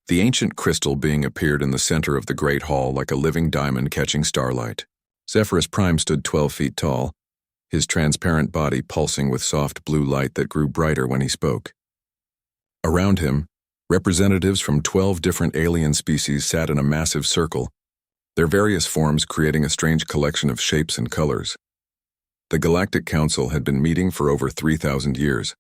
The ancient crystal being appeared in the center of the great hall like a living diamond catching starlight. Zephyrus Prime stood 12 feet tall, his transparent body pulsing with soft blue light that grew brighter when he spoke. Around him, representatives from 12 different alien species sat in a massive circle, their various forms creating a strange collection of shapes and colors. The Galactic Council had been meeting for over 3,000 years,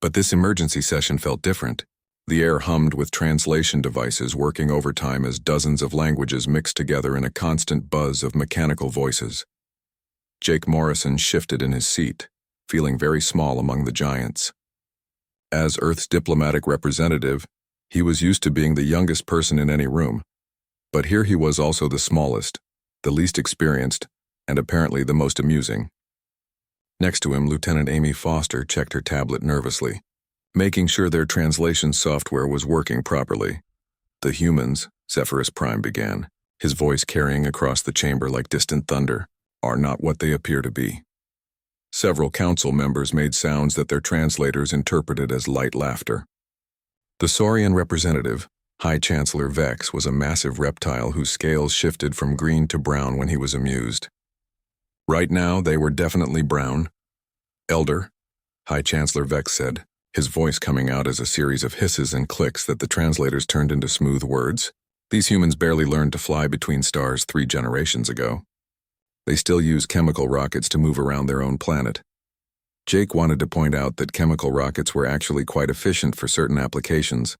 but this emergency session felt different. The air hummed with translation devices working overtime as dozens of languages mixed together in a constant buzz of mechanical voices. Jake Morrison shifted in his seat, feeling very small among the giants. As Earth's diplomatic representative, he was used to being the youngest person in any room, but here he was also the smallest, the least experienced, and apparently the most amusing. Next to him, Lieutenant Amy Foster checked her tablet nervously, making sure their translation software was working properly. "The humans," Zephyrus Prime began, his voice carrying across the chamber like distant thunder, "are not what they appear to be." Several council members made sounds that their translators interpreted as light laughter. The Saurian representative, High Chancellor Vex, was a massive reptile whose scales shifted from green to brown when he was amused. Right now, they were definitely brown. "Elder," High Chancellor Vex said, his voice coming out as a series of hisses and clicks that the translators turned into smooth words. "These humans barely learned to fly between stars 3 generations ago. They still use chemical rockets to move around their own planet." Jake wanted to point out that chemical rockets were actually quite efficient for certain applications,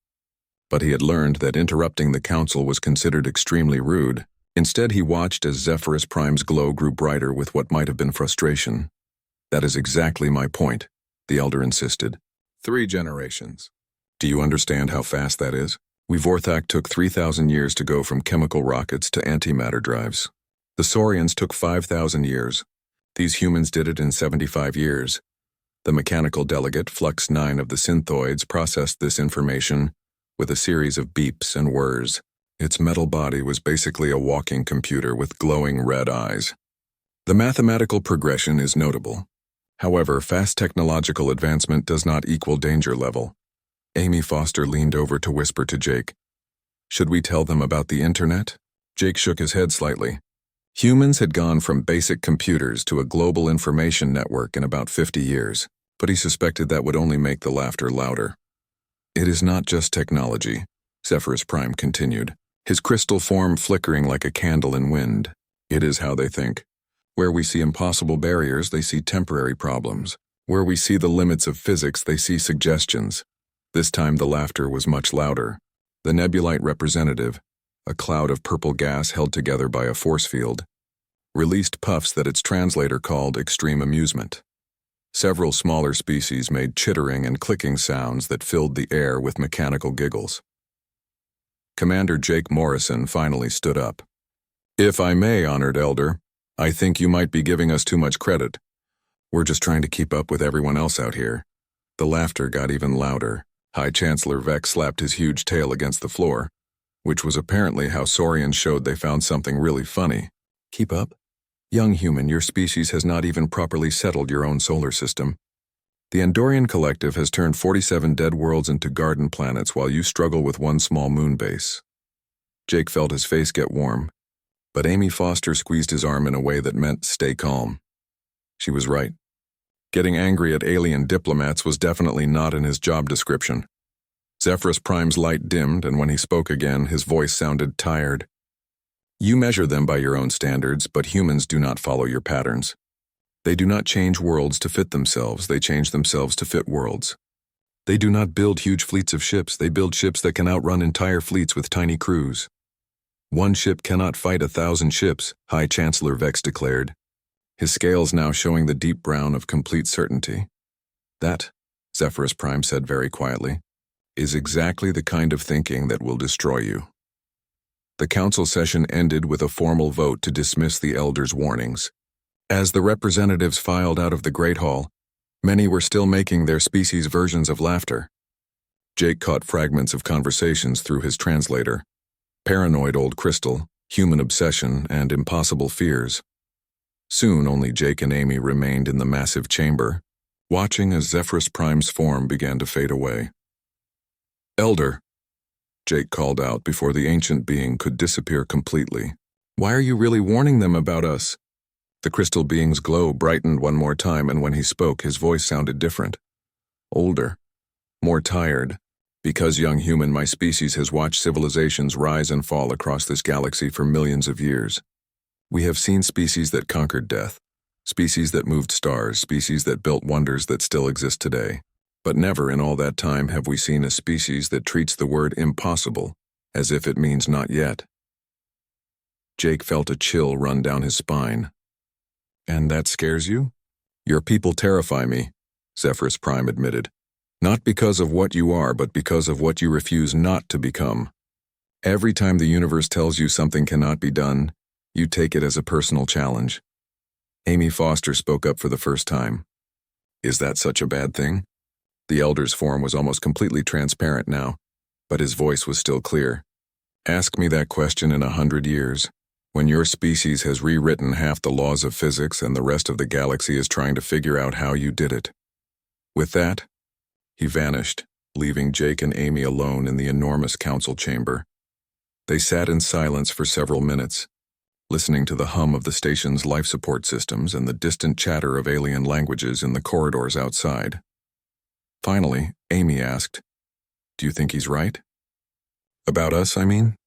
but he had learned that interrupting the council was considered extremely rude. Instead, he watched as Zephyrus Prime's glow grew brighter with what might have been frustration. "That is exactly my point," the Elder insisted. 3 generations. Do you understand how fast that is? We Vorthak took 3,000 years to go from chemical rockets to antimatter drives. The Saurians took 5,000 years. These humans did it in 75 years. The mechanical delegate, Flux 9 of the Synthoids, processed this information with a series of beeps and whirs. Its metal body was basically a walking computer with glowing red eyes. The mathematical progression is notable. However, fast technological advancement does not equal danger level. Amy Foster leaned over to whisper to Jake, "Should we tell them about the internet?" Jake shook his head slightly. Humans had gone from basic computers to a global information network in about 50 years, but he suspected that would only make the laughter louder. "It is not just technology," Zephyrus Prime continued, his crystal form flickering like a candle in wind. "It is how they think. Where we see impossible barriers, they see temporary problems. Where we see the limits of physics, they see suggestions." This time the laughter was much louder. The Nebulite representative, a cloud of purple gas held together by a force field, released puffs that its translator called extreme amusement. Several smaller species made chittering and clicking sounds that filled the air with mechanical giggles. Commander Jake Morrison finally stood up. "If I may, Honored Elder, I think you might be giving us too much credit. We're just trying to keep up with everyone else out here." The laughter got even louder. High Chancellor Vex slapped his huge tail against the floor, which was apparently how Saurians showed they found something really funny. "Keep up? Young human, your species has not even properly settled your own solar system. The Andorian Collective has turned 47 dead worlds into garden planets while you struggle with one small moon base." Jake felt his face get warm, but Amy Foster squeezed his arm in a way that meant stay calm. She was right. Getting angry at alien diplomats was definitely not in his job description. Zephyrus Prime's light dimmed, and when he spoke again, his voice sounded tired. "You measure them by your own standards, but humans do not follow your patterns. They do not change worlds to fit themselves, they change themselves to fit worlds. They do not build huge fleets of ships, they build ships that can outrun entire fleets with tiny crews. One ship cannot fight 1,000 ships," High Chancellor Vex declared, his scales now showing the deep brown of complete certainty. "That," Zephyrus Prime said very quietly, "is exactly the kind of thinking that will destroy you." The council session ended with a formal vote to dismiss the Elder's warnings. As the representatives filed out of the Great Hall, many were still making their species' versions of laughter. Jake caught fragments of conversations through his translator. Paranoid old crystal, human obsession, and impossible fears. Soon only Jake and Amy remained in the massive chamber, watching as Zephyrus Prime's form began to fade away. "Elder," Jake called out before the ancient being could disappear completely. "Why are you really warning them about us?" The crystal being's glow brightened one more time, and when he spoke, his voice sounded different. Older. More tired. "Because, young human, my species has watched civilizations rise and fall across this galaxy for millions of years. We have seen species that conquered death, species that moved stars, species that built wonders that still exist today. But never in all that time have we seen a species that treats the word impossible as if it means not yet." Jake felt a chill run down his spine. "And that scares you?" "Your people terrify me," Zephyrus Prime admitted. "Not because of what you are, but because of what you refuse not to become. Every time the universe tells you something cannot be done, you take it as a personal challenge." Amy Foster spoke up for the first time. "Is that such a bad thing?" The elder's form was almost completely transparent now, but his voice was still clear. "Ask me that question in 100 years, when your species has rewritten half the laws of physics and the rest of the galaxy is trying to figure out how you did it." With that, he vanished, leaving Jake and Amy alone in the enormous council chamber. They sat in silence for several minutes, listening to the hum of the station's life support systems and the distant chatter of alien languages in the corridors outside. Finally, Amy asked, "Do you think he's right?" "About us, I mean?"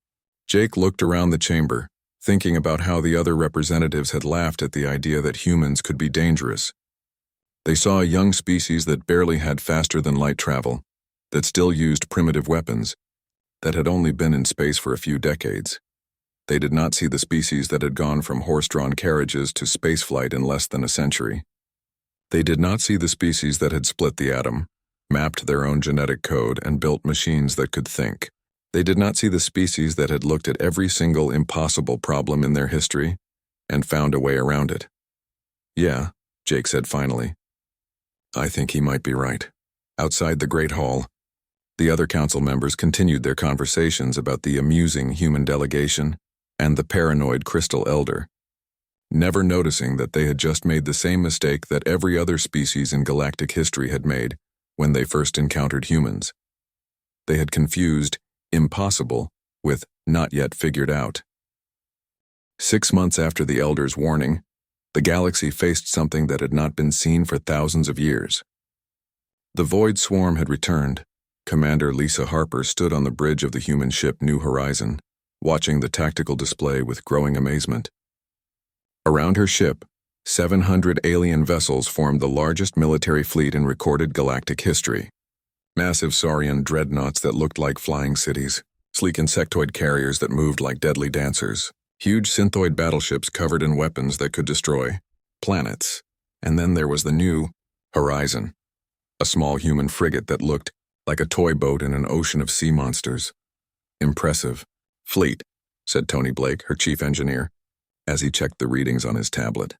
Jake looked around the chamber, thinking about how the other representatives had laughed at the idea that humans could be dangerous. They saw a young species that barely had faster-than-light travel, that still used primitive weapons, that had only been in space for a few decades. They did not see the species that had gone from horse-drawn carriages to spaceflight in less than a century. They did not see the species that had split the atom, mapped their own genetic code, and built machines that could think. They did not see the species that had looked at every single impossible problem in their history and found a way around it. "Yeah," Jake said finally. "I think he might be right." Outside the Great Hall, the other council members continued their conversations about the amusing human delegation and the paranoid Crystal Elder, never noticing that they had just made the same mistake that every other species in galactic history had made when they first encountered humans. They had confused impossible with not yet figured out. 6 months after the Elder's warning, the galaxy faced something that had not been seen for thousands of years. The Void Swarm had returned. Commander Lisa Harper stood on the bridge of the human ship New Horizon, watching the tactical display with growing amazement. Around her ship, 700 alien vessels formed the largest military fleet in recorded galactic history. Massive saurian dreadnoughts that looked like flying cities, sleek insectoid carriers that moved like deadly dancers, huge synthoid battleships covered in weapons that could destroy planets. And then there was the New Horizon, a small human frigate that looked like a toy boat in an ocean of sea monsters. "Impressive fleet," said Tony Blake, her chief engineer, as he checked the readings on his tablet.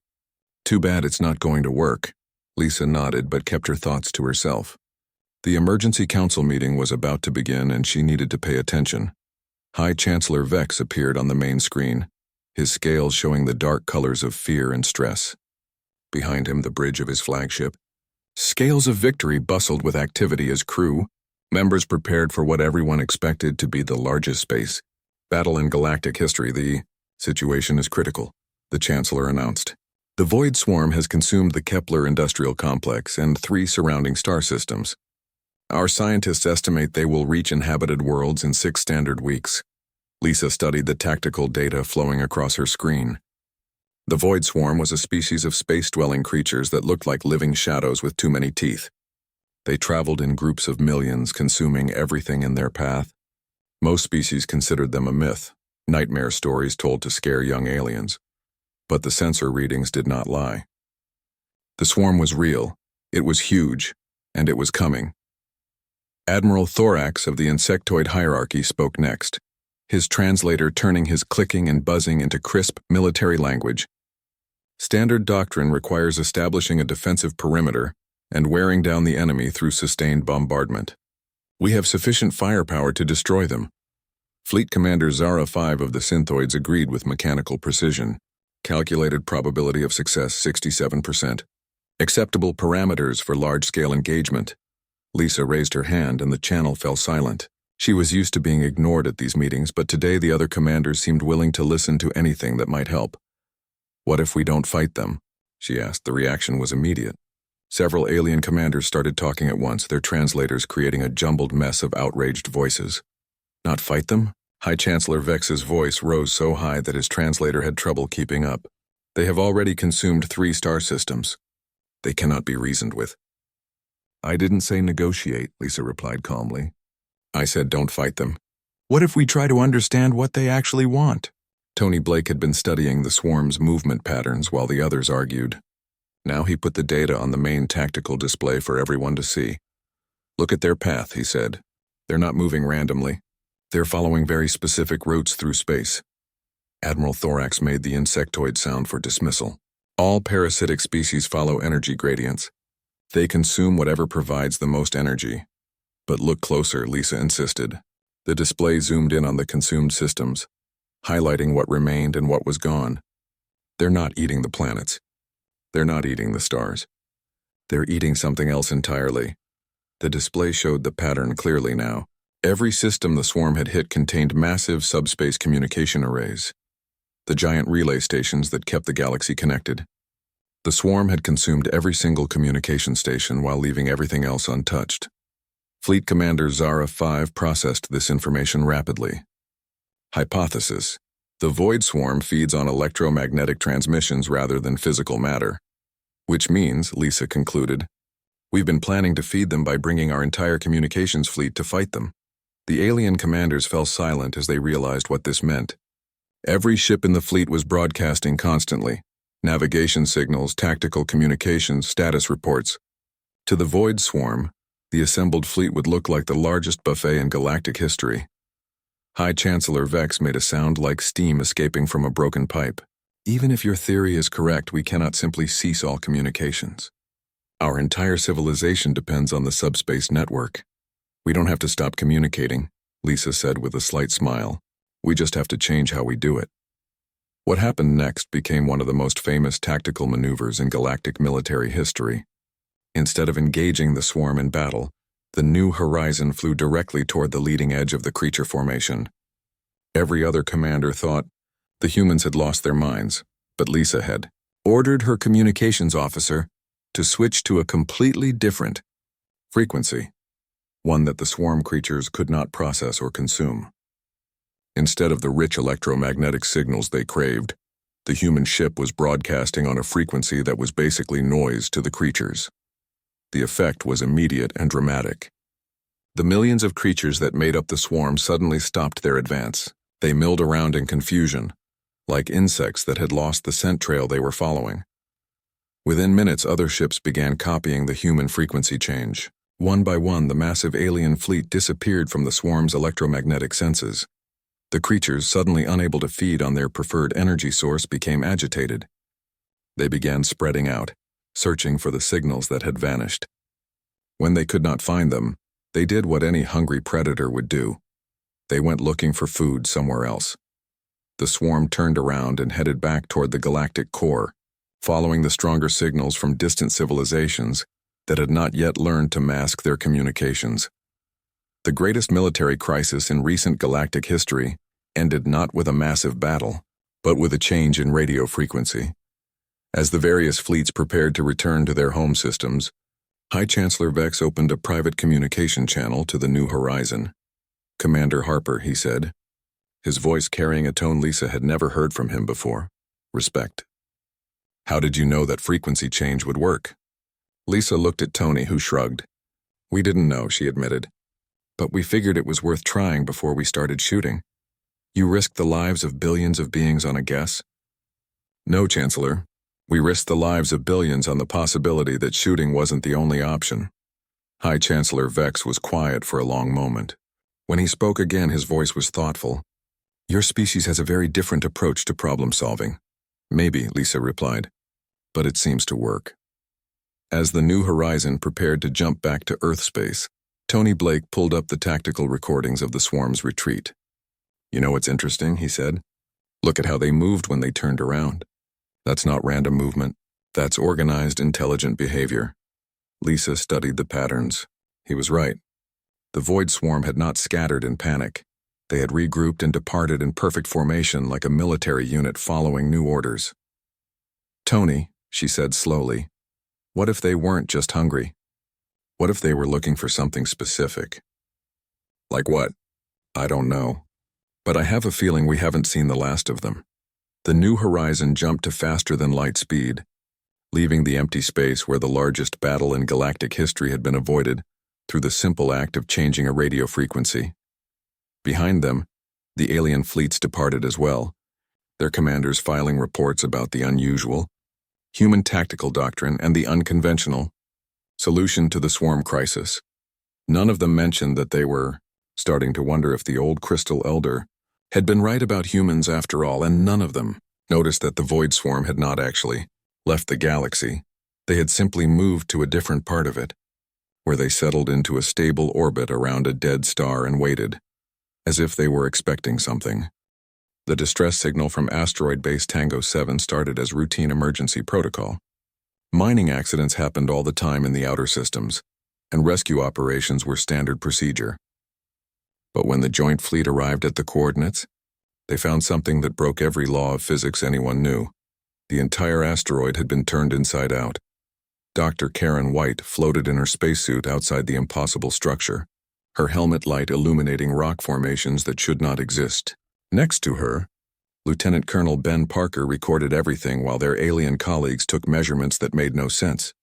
"Too bad it's not going to work." Lisa nodded but kept her thoughts to herself. The emergency council meeting was about to begin and she needed to pay attention. High Chancellor Vex appeared on the main screen, his scales showing the dark colors of fear and stress. Behind him, the bridge of his flagship. Scales of Victory bustled with activity as crew, members prepared for what everyone expected to be the largest space battle in galactic history. "The situation is critical," the Chancellor announced. "The Void Swarm has consumed the Kepler Industrial Complex and 3 surrounding star systems. Our scientists estimate they will reach inhabited worlds in 6 standard weeks." Lisa studied the tactical data flowing across her screen. The Void Swarm was a species of space-dwelling creatures that looked like living shadows with too many teeth. They traveled in groups of millions, consuming everything in their path. Most species considered them a myth, nightmare stories told to scare young aliens. But the sensor readings did not lie. The swarm was real, it was huge, and it was coming. Admiral Thorax of the insectoid hierarchy spoke next, his translator turning his clicking and buzzing into crisp military language. "Standard doctrine requires establishing a defensive perimeter and wearing down the enemy through sustained bombardment. We have sufficient firepower to destroy them." Fleet Commander Zara 5 of the Synthoids agreed with mechanical precision. Calculated probability of success 67%. Acceptable parameters for large-scale engagement. Lisa raised her hand and the channel fell silent. She was used to being ignored at these meetings, but today the other commanders seemed willing to listen to anything that might help. "What if we don't fight them?" she asked. The reaction was immediate. Several alien commanders started talking at once, their translators creating a jumbled mess of outraged voices. "Not fight them?" High Chancellor Vex's voice rose so high that his translator had trouble keeping up. "They have already consumed 3 star systems. They cannot be reasoned with." "I didn't say negotiate," Lisa replied calmly. "I said don't fight them. What if we try to understand what they actually want?" Tony Blake had been studying the swarm's movement patterns while the others argued. Now he put the data on the main tactical display for everyone to see. "Look at their path," he said. "They're not moving randomly. They're following very specific routes through space." Admiral Thorax made the insectoid sound for dismissal. "All parasitic species follow energy gradients. They consume whatever provides the most energy." "But look closer," Lisa insisted. The display zoomed in on the consumed systems, highlighting what remained and what was gone. "They're not eating the planets. They're not eating the stars. They're eating something else entirely." The display showed the pattern clearly now. Every system the swarm had hit contained massive subspace communication arrays, the giant relay stations that kept the galaxy connected. The swarm had consumed every single communication station while leaving everything else untouched. Fleet Commander Zara 5 processed this information rapidly. Hypothesis: the Void Swarm feeds on electromagnetic transmissions rather than physical matter. Which means, Lisa concluded, we've been planning to feed them by bringing our entire communications fleet to fight them. The alien commanders fell silent as they realized what this meant. Every ship in the fleet was broadcasting constantly: navigation signals, tactical communications, status reports. To the Void Swarm, the assembled fleet would look like the largest buffet in galactic history. High Chancellor Vex made a sound like steam escaping from a broken pipe. "Even if your theory is correct, we cannot simply cease all communications. Our entire civilization depends on the subspace network. We don't have to stop communicating," Lisa said with a slight smile. "We just have to change how we do it." What happened next became one of the most famous tactical maneuvers in galactic military history. Instead of engaging the swarm in battle, the New Horizon flew directly toward the leading edge of the creature formation. Every other commander thought the humans had lost their minds, but Lisa had ordered her communications officer to switch to a completely different frequency, one that the swarm creatures could not process or consume. Instead of the rich electromagnetic signals they craved, the human ship was broadcasting on a frequency that was basically noise to the creatures. The effect was immediate and dramatic. The millions of creatures that made up the swarm suddenly stopped their advance. They milled around in confusion, like insects that had lost the scent trail they were following. Within minutes, other ships began copying the human frequency change. One by one, the massive alien fleet disappeared from the swarm's electromagnetic senses. The creatures, suddenly unable to feed on their preferred energy source, became agitated. They began spreading out, searching for the signals that had vanished. When they could not find them, they did what any hungry predator would do. They went looking for food somewhere else. The swarm turned around and headed back toward the galactic core, following the stronger signals from distant civilizations that had not yet learned to mask their communications. The greatest military crisis in recent galactic history ended not with a massive battle, but with a change in radio frequency. As the various fleets prepared to return to their home systems, High Chancellor Vex opened a private communication channel to the New Horizon. "Commander Harper," he said, his voice carrying a tone Lisa had never heard from him before. "Respect. How did you know that frequency change would work?" Lisa looked at Tony, who shrugged. "We didn't know," she admitted. "But we figured it was worth trying before we started shooting. You risked the lives of billions of beings on a guess?" "No, Chancellor. We risked the lives of billions on the possibility that shooting wasn't the only option." High Chancellor Vex was quiet for a long moment. When he spoke again, his voice was thoughtful. "Your species has a very different approach to problem solving." "Maybe," Lisa replied, "but it seems to work." As the New Horizon prepared to jump back to Earth space, Tony Blake pulled up the tactical recordings of the swarm's retreat. "You know what's interesting?" he said. "Look at how they moved when they turned around. That's not random movement. That's organized, intelligent behavior." Lisa studied the patterns. He was right. The void swarm had not scattered in panic. They had regrouped and departed in perfect formation like a military unit following new orders. "Tony," she said slowly, "what if they weren't just hungry? What if they were looking for something specific?" "Like what?" "I don't know. But I have a feeling we haven't seen the last of them." The new horizon jumped to faster-than-light speed, leaving the empty space where the largest battle in galactic history had been avoided through the simple act of changing a radio frequency. Behind them, the alien fleets departed as well, their commanders filing reports about the unusual, human tactical doctrine and the unconventional solution to the swarm crisis. None of them mentioned that they were starting to wonder if the old Crystal Elder had been right about humans after all, and none of them noticed that the void swarm had not actually left the galaxy. They had simply moved to a different part of it, where they settled into a stable orbit around a dead star and waited, as if they were expecting something. The distress signal from asteroid base Tango 7 started as routine emergency protocol. Mining accidents happened all the time in the outer systems, and rescue operations were standard procedure. But when the joint fleet arrived at the coordinates, they found something that broke every law of physics anyone knew. The entire asteroid had been turned inside out. Dr. Karen White floated in her spacesuit outside the impossible structure, her helmet light illuminating rock formations that should not exist. Next to her, Lieutenant Colonel Ben Parker recorded everything while their alien colleagues took measurements that made no sense.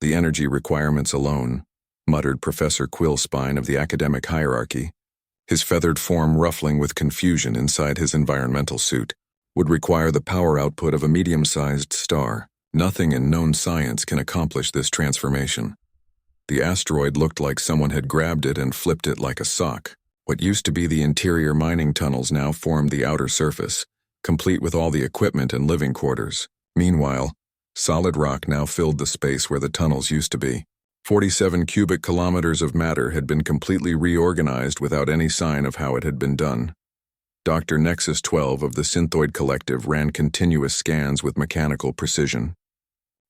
"The energy requirements alone," muttered Professor Quillspine of the academic hierarchy, his feathered form ruffling with confusion inside his environmental suit, "would require the power output of a medium-sized star. Nothing in known science can accomplish this transformation." The asteroid looked like someone had grabbed it and flipped it like a sock. What used to be the interior mining tunnels now formed the outer surface, complete with all the equipment and living quarters. Meanwhile, solid rock now filled the space where the tunnels used to be. 47 cubic kilometers of matter had been completely reorganized without any sign of how it had been done. Dr. Nexus 12 of the Synthoid Collective ran continuous scans with mechanical precision.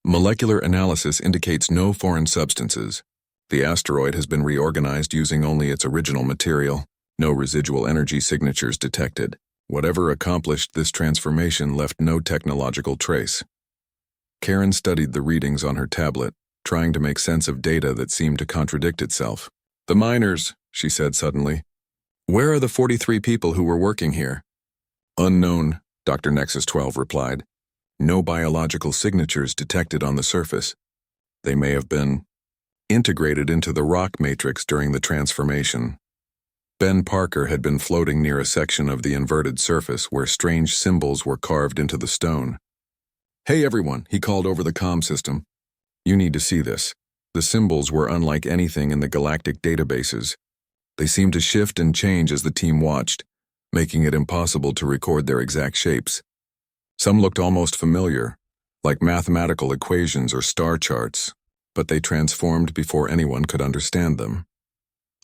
"Molecular analysis indicates no foreign substances. The asteroid has been reorganized using only its original material. No residual energy signatures detected. Whatever accomplished this transformation left no technological trace." Karen studied the readings on her tablet, trying to make sense of data that seemed to contradict itself. "The miners," she said suddenly. "Where are the 43 people who were working here?" "Unknown," Dr. Nexus 12 replied. "No biological signatures detected on the surface. They may have been integrated into the rock matrix during the transformation." Ben Parker had been floating near a section of the inverted surface where strange symbols were carved into the stone. "Hey everyone," he called over the comm system. "You need to see this." The symbols were unlike anything in the galactic databases. They seemed to shift and change as the team watched, making it impossible to record their exact shapes. Some looked almost familiar, like mathematical equations or star charts, but they transformed before anyone could understand them.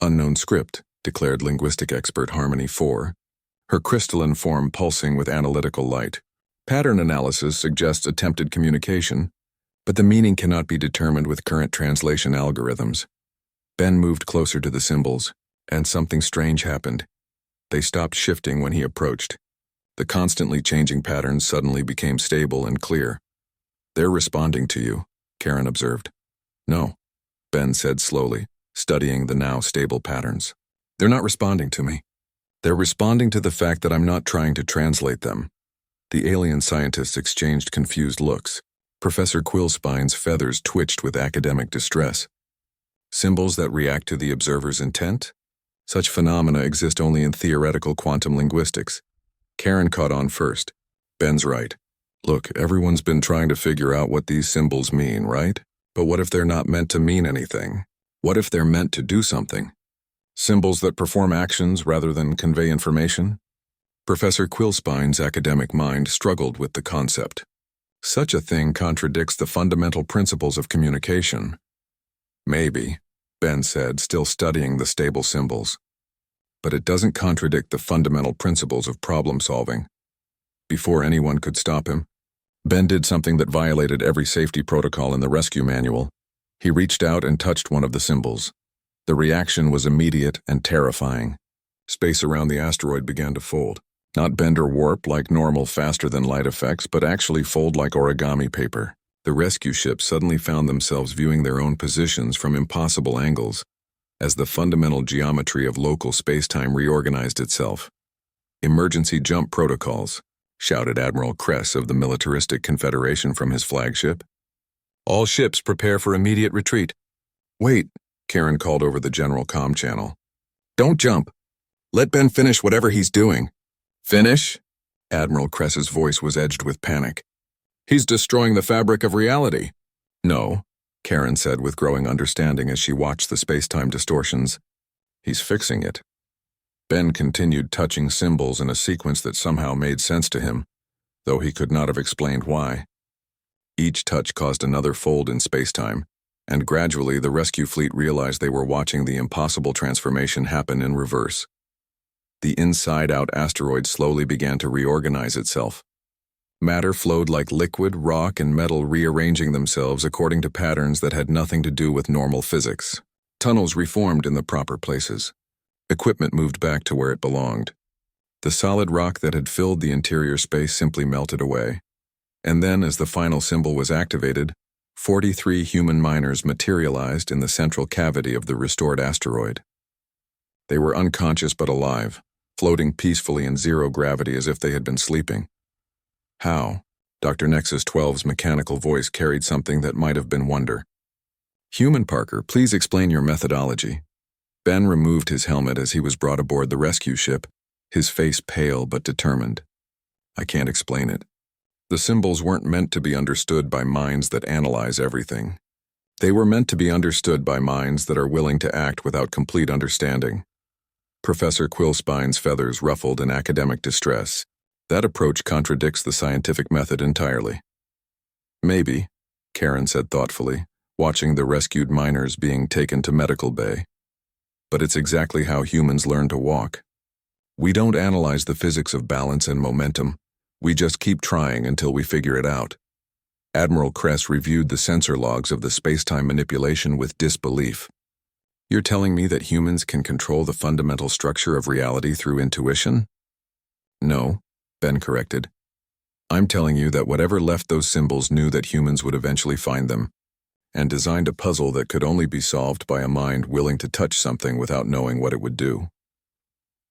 "Unknown script," declared linguistic expert Harmony 4, her crystalline form pulsing with analytical light. "Pattern analysis suggests attempted communication, but the meaning cannot be determined with current translation algorithms." Ben moved closer to the symbols, and something strange happened. They stopped shifting when he approached. The constantly changing patterns suddenly became stable and clear. "They're responding to you," Karen observed. "No," Ben said slowly, studying the now stable patterns. "They're not responding to me. They're responding to the fact that I'm not trying to translate them." The alien scientists exchanged confused looks. Professor Quillspine's feathers twitched with academic distress. "Symbols that react to the observer's intent? Such phenomena exist only in theoretical quantum linguistics." Karen caught on first. "Ben's right. Look, everyone's been trying to figure out what these symbols mean, right? But what if they're not meant to mean anything? What if they're meant to do something? Symbols that perform actions rather than convey information?" Professor Quillspine's academic mind struggled with the concept. "Such a thing contradicts the fundamental principles of communication." "Maybe," Ben said, still studying the stable symbols. "But it doesn't contradict the fundamental principles of problem-solving." Before anyone could stop him, Ben did something that violated every safety protocol in the rescue manual. He reached out and touched one of the symbols. The reaction was immediate and terrifying. Space around the asteroid began to fold. Not bend or warp like normal faster-than-light effects, but actually fold like origami paper. The rescue ship suddenly found themselves viewing their own positions from impossible angles, as the fundamental geometry of local space-time reorganized itself. "Emergency jump protocols," shouted Admiral Kress of the Militaristic Confederation from his flagship. "All ships prepare for immediate retreat." "Wait," Karen called over the general comm channel. "Don't jump. Let Ben finish whatever he's doing." "Finish?" Admiral Kress's voice was edged with panic. "He's destroying the fabric of reality." "No," Karen said with growing understanding as she watched the space-time distortions. "He's fixing it." Ben continued touching symbols in a sequence that somehow made sense to him, though he could not have explained why. Each touch caused another fold in space-time, and gradually the rescue fleet realized they were watching the impossible transformation happen in reverse. The inside-out asteroid slowly began to reorganize itself. Matter flowed like liquid, rock, and metal rearranging themselves according to patterns that had nothing to do with normal physics. Tunnels reformed in the proper places. Equipment moved back to where it belonged. The solid rock that had filled the interior space simply melted away. And then, as the final symbol was activated, 43 human miners materialized in the central cavity of the restored asteroid. They were unconscious but alive, floating peacefully in zero gravity as if they had been sleeping. "How?" Dr. Nexus 12's mechanical voice carried something that might have been wonder. "Human Parker, please explain your methodology." Ben removed his helmet as he was brought aboard the rescue ship, his face pale but determined. "I can't explain it. The symbols weren't meant to be understood by minds that analyze everything. They were meant to be understood by minds that are willing to act without complete understanding." Professor Quillspine's feathers ruffled in academic distress. "That approach contradicts the scientific method entirely." "Maybe," Karen said thoughtfully, watching the rescued miners being taken to medical bay. "But it's exactly how humans learn to walk. We don't analyze the physics of balance and momentum. We just keep trying until we figure it out." Admiral Kress reviewed the sensor logs of the space-time manipulation with disbelief. "You're telling me that humans can control the fundamental structure of reality through intuition?" "No," Ben corrected. "I'm telling you that whatever left those symbols knew that humans would eventually find them, and designed a puzzle that could only be solved by a mind willing to touch something without knowing what it would do."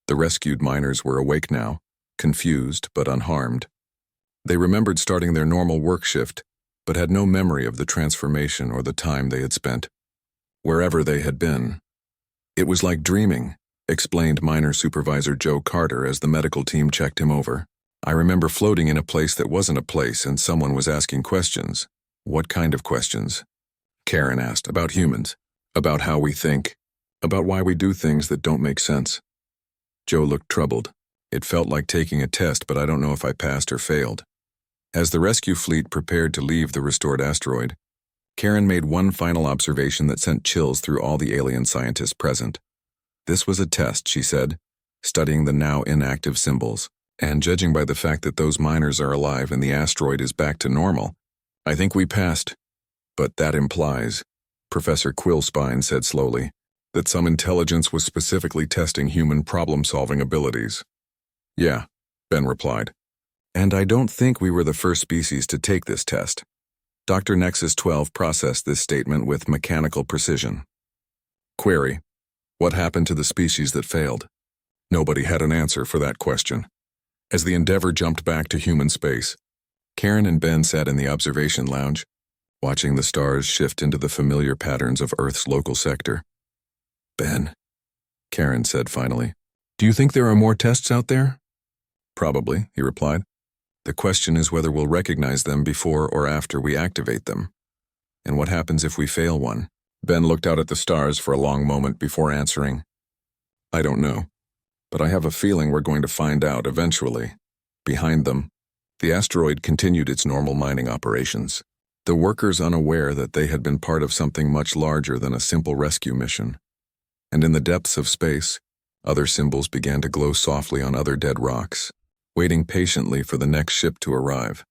The rescued miners were awake now, confused but unharmed. They remembered starting their normal work shift, but had no memory of the transformation or the time they had spent, wherever they had been. "It was like dreaming," explained Miner Supervisor Joe Carter as the medical team checked him over. "I remember floating in a place that wasn't a place and someone was asking questions." "What kind of questions?" Karen asked. "About humans, about how we think, about why we do things that don't make sense." Joe looked troubled. "It felt like taking a test, but I don't know if I passed or failed." As the rescue fleet prepared to leave the restored asteroid, Karen made one final observation that sent chills through all the alien scientists present. "This was a test," she said, studying the now inactive symbols, "and judging by the fact that those miners are alive and the asteroid is back to normal, I think we passed. But that implies," Professor Quillspine said slowly, "that some intelligence was specifically testing human problem-solving abilities." "Yeah," Ben replied. "And I don't think we were the first species to take this test." Dr. Nexus 12 processed this statement with mechanical precision. Query: what happened to the species that failed? Nobody had an answer for that question. As the Endeavour jumped back to human space, Karen and Ben sat in the observation lounge, watching the stars shift into the familiar patterns of Earth's local sector. "Ben," Karen said finally, "do you think there are more tests out there?" "Probably," he replied. "The question is whether we'll recognize them before or after we activate them. And what happens if we fail one?" Ben looked out at the stars for a long moment before answering. "I don't know, but I have a feeling we're going to find out eventually." Behind them, the asteroid continued its normal mining operations, the workers unaware that they had been part of something much larger than a simple rescue mission. And in the depths of space, other symbols began to glow softly on other dead rocks, waiting patiently for the next ship to arrive.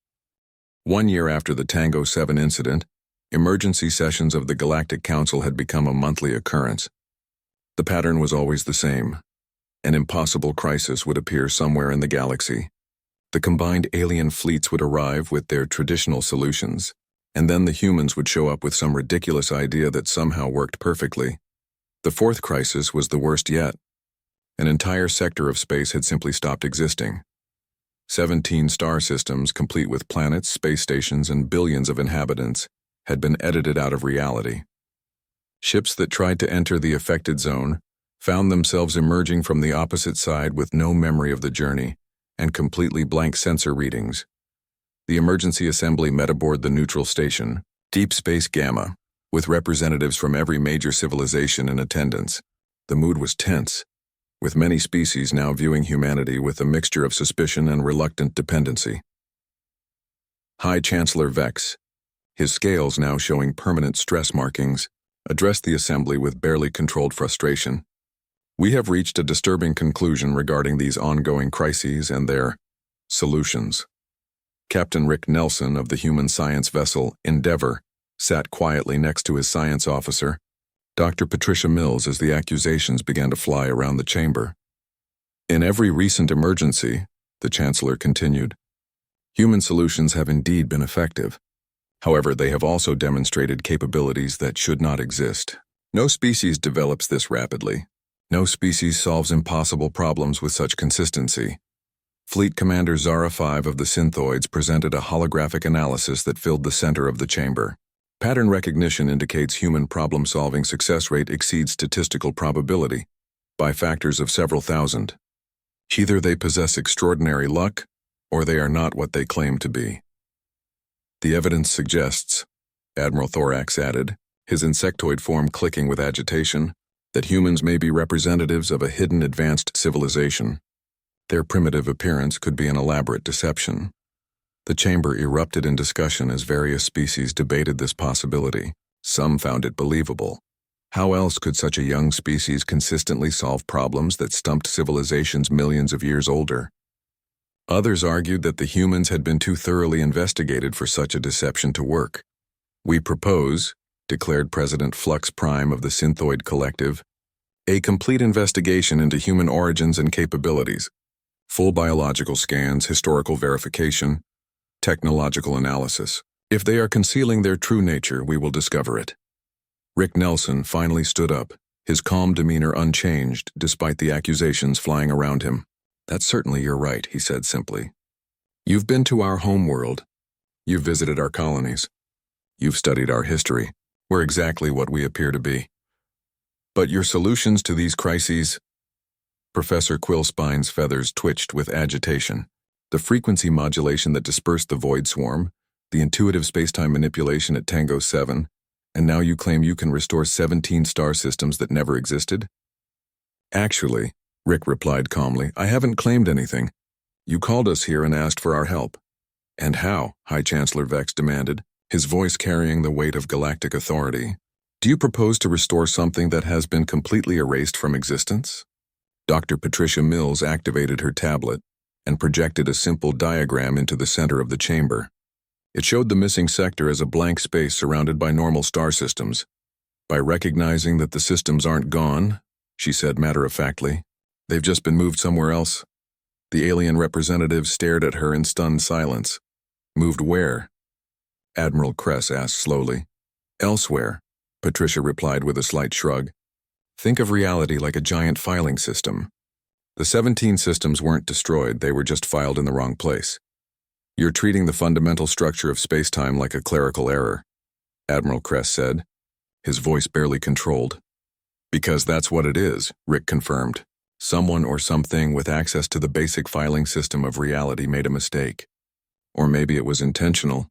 1 year after the Tango 7 incident, emergency sessions of the Galactic Council had become a monthly occurrence. The pattern was always the same. An impossible crisis would appear somewhere in the galaxy. The combined alien fleets would arrive with their traditional solutions, and then the humans would show up with some ridiculous idea that somehow worked perfectly. The fourth crisis was the worst yet. An entire sector of space had simply stopped existing. 17 star systems, complete with planets, space stations, and billions of inhabitants, had been edited out of reality. Ships that tried to enter the affected zone found themselves emerging from the opposite side with no memory of the journey and completely blank sensor readings. The emergency assembly met aboard the neutral station, Deep Space Gamma, with representatives from every major civilization in attendance. The mood was tense, with many species now viewing humanity with a mixture of suspicion and reluctant dependency. High Chancellor Vex, his scales now showing permanent stress markings, addressed the assembly with barely controlled frustration. We have reached a disturbing conclusion regarding these ongoing crises and their solutions. Captain Rick Nelson of the human science vessel Endeavour sat quietly next to his science officer, Dr. Patricia Mills, as the accusations began to fly around the chamber. In every recent emergency, the Chancellor continued, human solutions have indeed been effective. However, they have also demonstrated capabilities that should not exist. No species develops this rapidly. No species solves impossible problems with such consistency. Fleet Commander Zara 5 of the Synthoids presented a holographic analysis that filled the center of the chamber. Pattern recognition indicates human problem-solving success rate exceeds statistical probability by factors of several thousand. Either they possess extraordinary luck, or they are not what they claim to be. The evidence suggests, Admiral Thorax added, his insectoid form clicking with agitation, that humans may be representatives of a hidden advanced civilization. Their primitive appearance could be an elaborate deception. The chamber erupted in discussion as various species debated this possibility. Some found it believable. How else could such a young species consistently solve problems that stumped civilizations millions of years older? Others argued that the humans had been too thoroughly investigated for such a deception to work. We propose, declared President Flux Prime of the Synthoid Collective, a complete investigation into human origins and capabilities. Full biological scans, historical verification, technological analysis. If they are concealing their true nature, we will discover it. Rick Nelson finally stood up, his calm demeanor unchanged despite the accusations flying around him. That's certainly you're right, he said simply. You've been to our home world. You've visited our colonies. You've studied our history. We're exactly what we appear to be. But your solutions to these crises? Professor Quillspine's feathers twitched with agitation. The frequency modulation that dispersed the void swarm, the intuitive spacetime manipulation at Tango 7, and now you claim you can restore 17 star systems that never existed? Actually, Rick replied calmly, I haven't claimed anything. You called us here and asked for our help. And how? High Chancellor Vex demanded, his voice carrying the weight of galactic authority. Do you propose to restore something that has been completely erased from existence? Dr. Patricia Mills activated her tablet and projected a simple diagram into the center of the chamber. It showed the missing sector as a blank space surrounded by normal star systems. By recognizing that the systems aren't gone, she said matter-of-factly, they've just been moved somewhere else. The alien representative stared at her in stunned silence. Moved where? Admiral Kress asked slowly. Elsewhere, Patricia replied with a slight shrug. Think of reality like a giant filing system. The 17 systems weren't destroyed, they were just filed in the wrong place. You're treating the fundamental structure of space-time like a clerical error, Admiral Kress said, his voice barely controlled. Because that's what it is, Rick confirmed. Someone or something with access to the basic filing system of reality made a mistake. Or maybe it was intentional.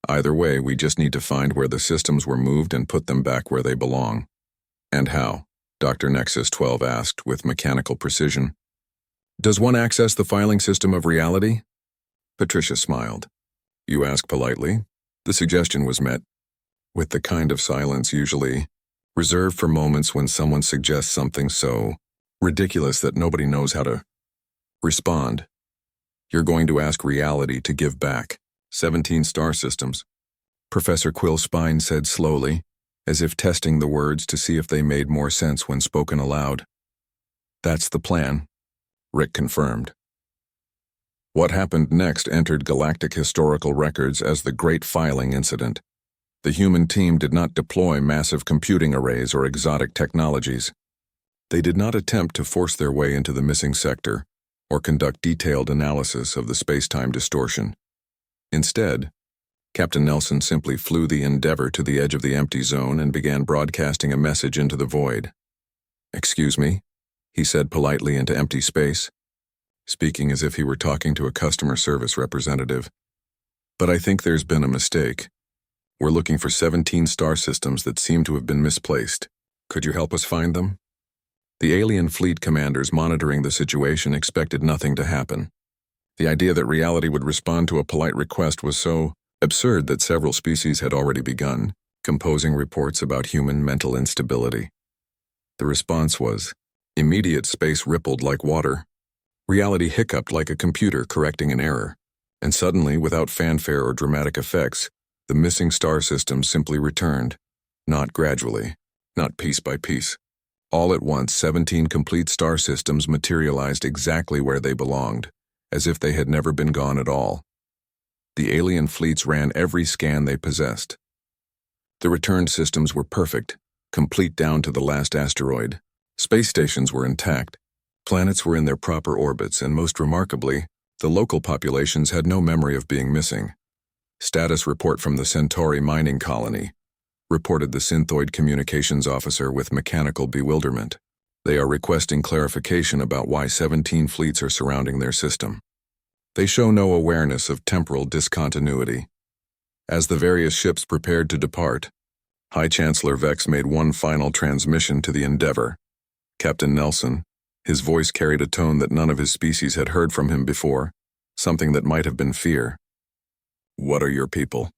Either way, we just need to find where the systems were moved and put them back where they belong. And how? Dr. Nexus 12 asked with mechanical precision. Does one access the filing system of reality? Patricia smiled. You ask politely. The suggestion was met with the kind of silence usually reserved for moments when someone suggests something so ridiculous that nobody knows how to respond. You're going to ask reality to give back 17 star systems, Professor Quillspine said slowly, as if testing the words to see if they made more sense when spoken aloud. "That's the plan," Rick confirmed. What happened next entered galactic historical records as the Great Filing Incident. The human team did not deploy massive computing arrays or exotic technologies. They did not attempt to force their way into the missing sector or conduct detailed analysis of the space-time distortion. Instead, Captain Nelson simply flew the Endeavour to the edge of the empty zone and began broadcasting a message into the void. "Excuse me," he said politely into empty space, speaking as if he were talking to a customer service representative. "But I think there's been a mistake. We're looking for 17 star systems that seem to have been misplaced. Could you help us find them?" The alien fleet commanders monitoring the situation expected nothing to happen. The idea that reality would respond to a polite request was so absurd that several species had already begun composing reports about human mental instability. The response was immediate. Space rippled like water. Reality hiccuped like a computer correcting an error. And suddenly, without fanfare or dramatic effects, the missing star systems simply returned. Not gradually, not piece by piece. All at once, 17 complete star systems materialized exactly where they belonged, as if they had never been gone at all. The alien fleets ran every scan they possessed. The returned systems were perfect, complete down to the last asteroid. Space stations were intact. Planets were in their proper orbits, and most remarkably, the local populations had no memory of being missing. "Status report from the Centauri mining colony," reported the Synthoid communications officer with mechanical bewilderment. "They are requesting clarification about why 17 fleets are surrounding their system. They show no awareness of temporal discontinuity." As the various ships prepared to depart, High Chancellor Vex made one final transmission to the Endeavour. Captain Nelson, his voice carried a tone that none of his species had heard from him before, something that might have been fear. "What are your people?"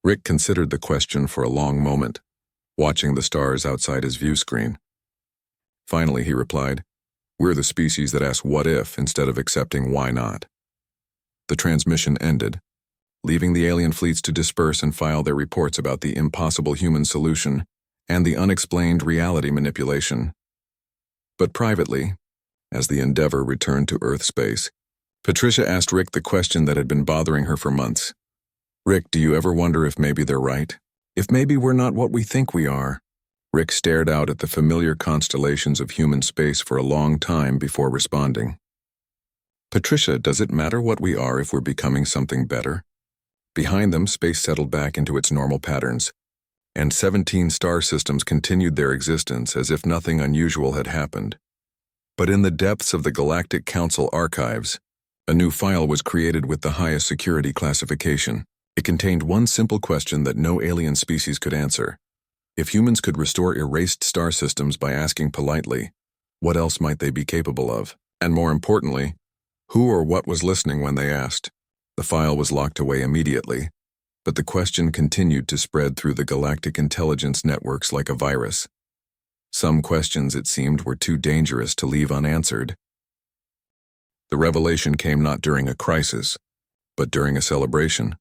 Rick considered the question for a long moment, watching the stars outside his view screen. Finally, he replied, "We're the species that ask what if instead of accepting why not." The transmission ended, leaving the alien fleets to disperse and file their reports about the impossible human solution and the unexplained reality manipulation. But privately, as the Endeavour returned to Earth space, Patricia asked Rick the question that had been bothering her for months. "Rick, do you ever wonder if maybe they're right? If maybe we're not what we think we are?" Rick stared out at the familiar constellations of human space for a long time before responding. "Patricia, does it matter what we are if we're becoming something better?" Behind them, space settled back into its normal patterns, and 17 star systems continued their existence as if nothing unusual had happened. But in the depths of the Galactic Council archives, a new file was created with the highest security classification. It contained one simple question that no alien species could answer. If humans could restore erased star systems by asking politely, what else might they be capable of? And more importantly, who or what was listening when they asked? The file was locked away immediately, but the question continued to spread through the galactic intelligence networks like a virus. Some questions, it seemed, were too dangerous to leave unanswered. The revelation came not during a crisis, but during a celebration.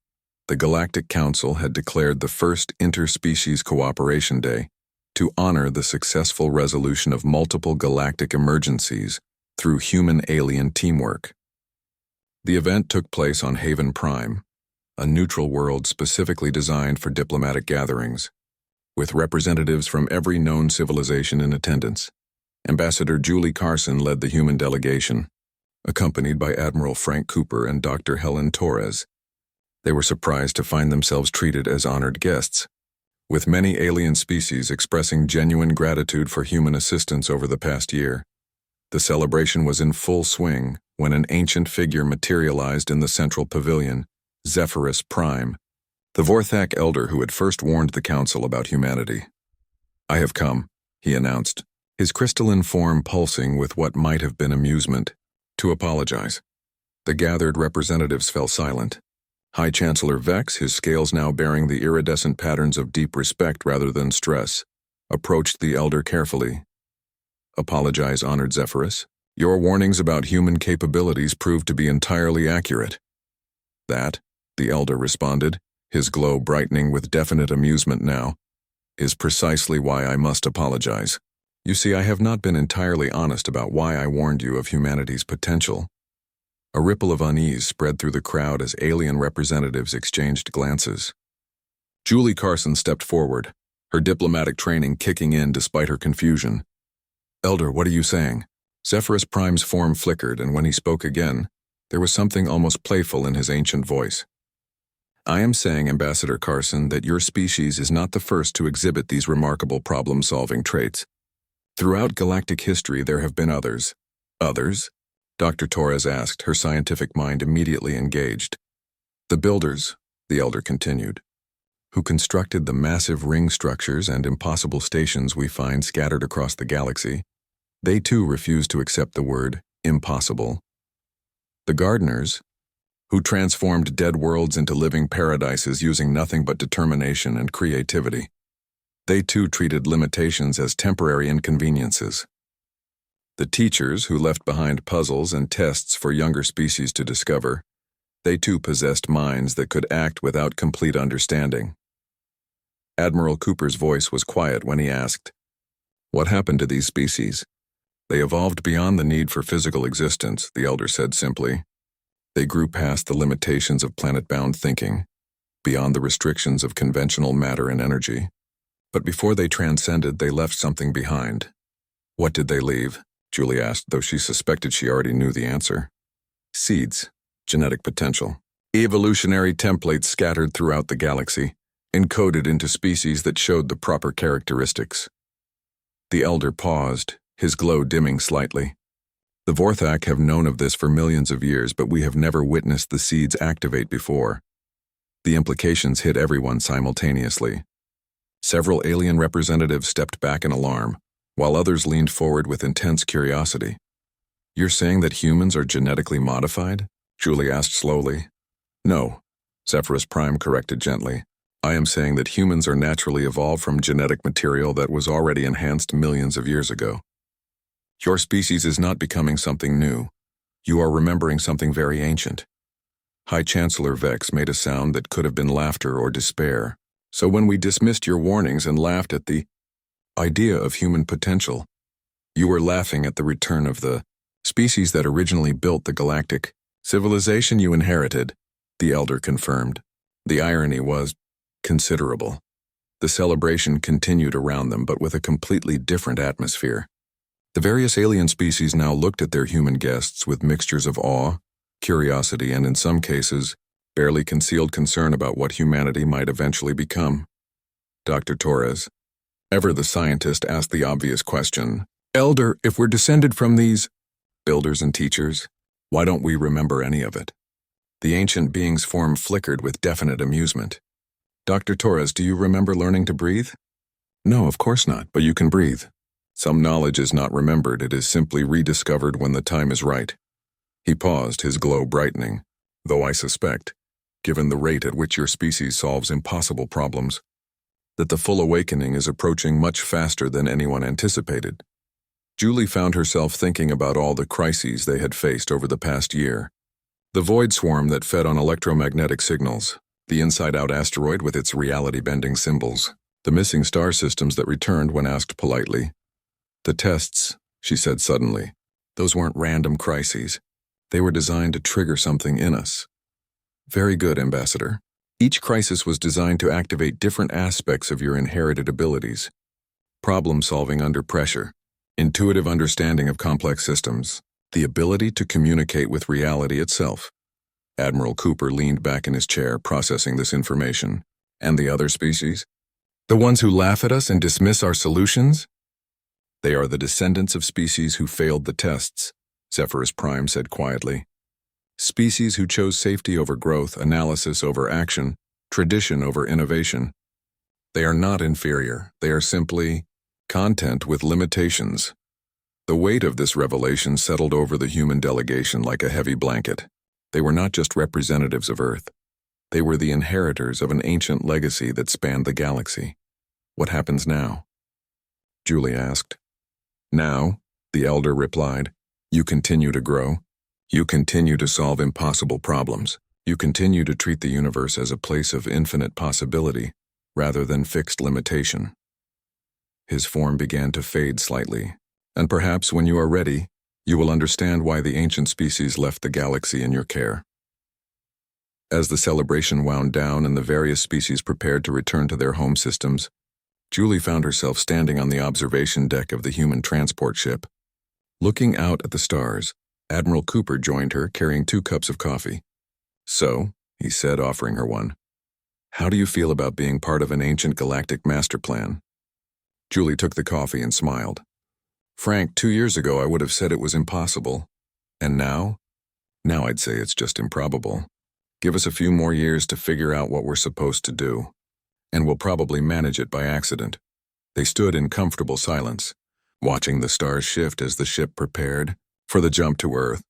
The Galactic Council had declared the first Interspecies Cooperation Day to honor the successful resolution of multiple galactic emergencies through human-alien teamwork. The event took place on Haven Prime, a neutral world specifically designed for diplomatic gatherings, with representatives from every known civilization in attendance. Ambassador Julie Carson led the human delegation, accompanied by Admiral Frank Cooper and Dr. Helen Torres. They were surprised to find themselves treated as honored guests, with many alien species expressing genuine gratitude for human assistance over the past year. The celebration was in full swing when an ancient figure materialized in the central pavilion, Zephyrus Prime, the Vorthak elder who had first warned the council about humanity. "I have come," he announced, his crystalline form pulsing with what might have been amusement, "to apologize." The gathered representatives fell silent. High Chancellor Vex, his scales now bearing the iridescent patterns of deep respect rather than stress, approached the elder carefully. "Apologize, honored Zephyrus. Your warnings about human capabilities proved to be entirely accurate." "That," the elder responded, his glow brightening with definite amusement now, is precisely why I must apologize. You see, I have not been entirely honest about why I warned you of humanity's potential. A ripple of unease spread through the crowd as alien representatives exchanged glances. Julie Carson stepped forward, her diplomatic training kicking in despite her confusion. Elder, what are you saying? Zephyrus Prime's form flickered, and when he spoke again, there was something almost playful in his ancient voice. I am saying, Ambassador Carson, that your species is not the first to exhibit these remarkable problem-solving traits. Throughout galactic history, there have been others. Others? Dr. Torres asked, her scientific mind immediately engaged. The builders, the Elder continued, who constructed the massive ring structures and impossible stations we find scattered across the galaxy, they too refused to accept the word impossible. The gardeners, who transformed dead worlds into living paradises using nothing but determination and creativity, they too treated limitations as temporary inconveniences. The teachers, who left behind puzzles and tests for younger species to discover, they too possessed minds that could act without complete understanding. Admiral Cooper's voice was quiet when he asked, "What happened to these species?" "They evolved beyond the need for physical existence," the Elder said simply. "They grew past the limitations of planet-bound thinking, beyond the restrictions of conventional matter and energy. But before they transcended, they left something behind." "What did they leave?" Julie asked, though she suspected she already knew the answer. "Seeds, genetic potential. Evolutionary templates scattered throughout the galaxy, encoded into species that showed the proper characteristics." The Elder paused, his glow dimming slightly. "The Vorthak have known of this for millions of years, but we have never witnessed the seeds activate before." The implications hit everyone simultaneously. Several alien representatives stepped back in alarm, while others leaned forward with intense curiosity. "You're saying that humans are genetically modified?" Julie asked slowly. "No," Zephyrus Prime corrected gently. "I am saying that humans are naturally evolved from genetic material that was already enhanced millions of years ago. Your species is not becoming something new. You are remembering something very ancient." High Chancellor Vex made a sound that could have been laughter or despair. "So when we dismissed your warnings and laughed at the idea of human potential, you were laughing at the return of the species that originally built the galactic civilization you inherited," the Elder confirmed. The irony was considerable. The celebration continued around them, but with a completely different atmosphere. The various alien species now looked at their human guests with mixtures of awe, curiosity, and in some cases, barely concealed concern about what humanity might eventually become. Dr. Torres, ever the scientist, asked the obvious question, "Elder, if we're descended from these builders and teachers, why don't we remember any of it?" The ancient being's form flickered with definite amusement. "Dr. Torres, do you remember learning to breathe?" "No, of course not, but you can breathe. Some knowledge is not remembered, it is simply rediscovered when the time is right." He paused, his glow brightening, "Though I suspect, given the rate at which your species solves impossible problems, that the full awakening is approaching much faster than anyone anticipated." Julie found herself thinking about all the crises they had faced over the past year. The void swarm that fed on electromagnetic signals, the inside-out asteroid with its reality-bending symbols, the missing star systems that returned when asked politely. "The tests," she said suddenly, "those weren't random crises. They were designed to trigger something in us." "Very good, Ambassador. Each crisis was designed to activate different aspects of your inherited abilities. Problem-solving under pressure, intuitive understanding of complex systems, the ability to communicate with reality itself." Admiral Cooper leaned back in his chair, processing this information. "And the other species? The ones who laugh at us and dismiss our solutions?" "They are the descendants of species who failed the tests," Zephyrus Prime said quietly. "Species who chose safety over growth, analysis over action, tradition over innovation. They are not inferior, they are simply content with limitations." The weight of this revelation settled over the human delegation like a heavy blanket. They were not just representatives of Earth. They were the inheritors of an ancient legacy that spanned the galaxy. "What happens now?" Julie asked. "Now," the Elder replied, "you continue to grow. You continue to solve impossible problems. You continue to treat the universe as a place of infinite possibility, rather than fixed limitation. His form began to fade slightly, and perhaps when you are ready, you will understand why the ancient species left the galaxy in your care. As the celebration wound down and the various species prepared to return to their home systems, Julie found herself standing on the observation deck of the human transport ship. Looking out at the stars, Admiral Cooper joined her, carrying 2 cups of coffee. "So," he said, offering her one, "how do you feel about being part of an ancient galactic master plan?" Julie took the coffee and smiled. "Frank, 2 years ago I would have said it was impossible. And now? Now I'd say it's just improbable. Give us a few more years to figure out what we're supposed to do, and we'll probably manage it by accident." They stood in comfortable silence, watching the stars shift as the ship prepared for the jump to Earth.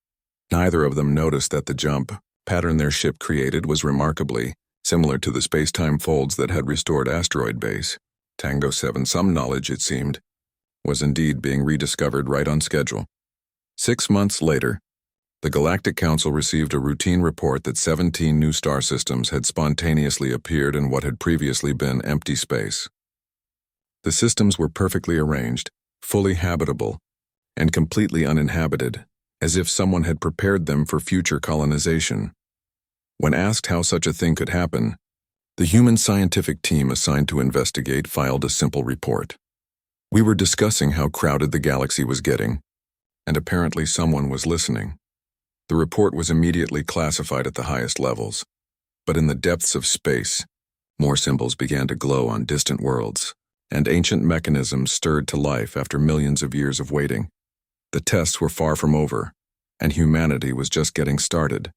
Neither of them noticed that the jump pattern their ship created was remarkably similar to the space-time folds that had restored Asteroid Base. Tango 7, some knowledge, it seemed, was indeed being rediscovered right on schedule. 6 months later, the Galactic Council received a routine report that 17 new star systems had spontaneously appeared in what had previously been empty space. The systems were perfectly arranged, fully habitable, and completely uninhabited, as if someone had prepared them for future colonization. When asked how such a thing could happen, the human scientific team assigned to investigate filed a simple report. "We were discussing how crowded the galaxy was getting, and apparently someone was listening." The report was immediately classified at the highest levels, but in the depths of space, more symbols began to glow on distant worlds, and ancient mechanisms stirred to life after millions of years of waiting. The tests were far from over, and humanity was just getting started.